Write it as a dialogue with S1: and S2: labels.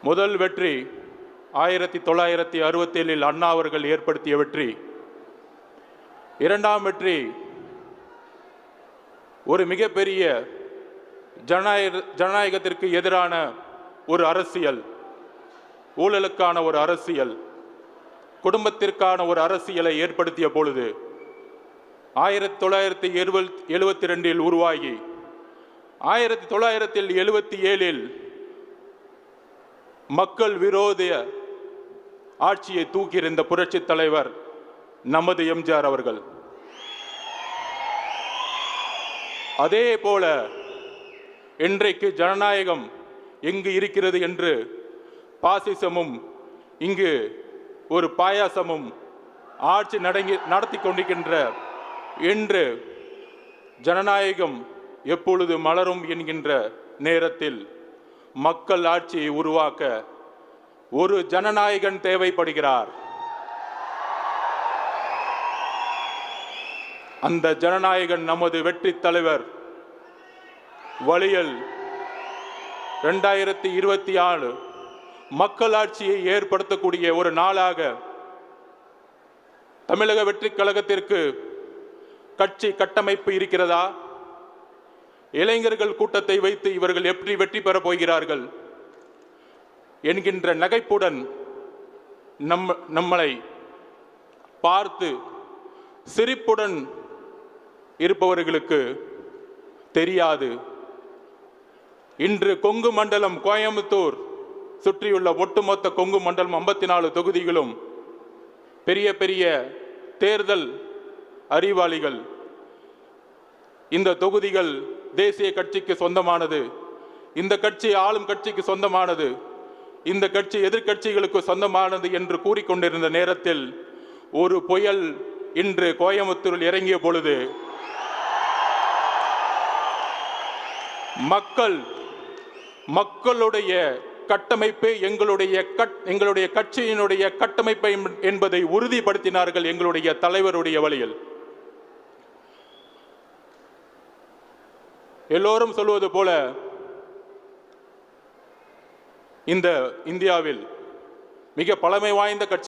S1: முதல் வெற்றி 1967 அண்ணா அவர்கள் ஏற்படுத்திய வெற்றி. இரண்டாம் வெற்றி ஒரு மிகப்பெரிய ஜனநாயகத்திற்கு எதிரான ஒரு அரசியல், ஊழலுக்கான ஒரு அரசியல், குடும்பத்திற்கான ஒரு அரசியலை ஏற்படுத்திய பொழுது 1972 உருவாகி 1977 மக்கள் விரோத ஆட்சியை தூக்கியிருந்த புரட்சி தலைவர் நமது எம்ஜிஆர் அவர்கள். அதே போல இன்றைக்கு ஜனநாயகம் எங்கு இருக்கிறது என்று பாசிசமும் இங்கு ஒரு பாயாசமும் ஆட்சி நடத்தி கொண்டிருக்கின்ற என்று ஜனநாயகம் எப்பொழுது மலரும் என்கின்ற நேரத்தில் மக்கள் ஆட்சியை உருவாக்க ஒரு ஜனநாயகன் தேவைப்படுகிறார். அந்த ஜனநாயகன் நமது வெற்றி தலைவர் வழியில் 2024 மக்களாட்சியை ஏற்படுத்தக்கூடிய ஒரு நாளாக தமிழக வெற்றி கழகத்திற்கு கட்சி கட்டமைப்பு இருக்கிறதா? இளைஞர்கள் கூட்டத்தை வைத்து இவர்கள் எப்படி வெற்றி பெறப் போகிறார்கள் என்கின்ற நகைப்புடன் நம்மளை பார்த்து சிரிப்புடன் இருப்பவர்களுக்கு தெரியாது. இன்று கொங்கு மண்டலம், கோயம்புத்தூர் சுற்றியுள்ள ஒட்டுமொத்த கொங்கு மண்டலம் 54 தொகுதிகளும் பெரிய பெரிய தேர்தல் அறிவாளிகள். இந்த தொகுதிகள் தேசிய கட்சிக்கு சொந்தமானது, இந்த கட்சி ஆளும் கட்சிக்கு சொந்தமானது, இந்த கட்சி எதிர்கட்சிகளுக்கு சொந்தமானது என்று கூறிக்கொண்டிருந்த நேரத்தில் ஒரு புயல் இன்று கோயம்புத்தூரில் இறங்கிய பொழுது மக்களுடைய கட்டமைப்பு எங்களுடைய கட்சியினுடைய கட்டமைப்பை என்பதை உறுதிப்படுத்தினார்கள் எங்களுடைய தலைவருடைய வழியில். எல்லோரும் சொல்வது போல இந்த இந்தியாவில் மிக பழமை வாய்ந்த கட்சி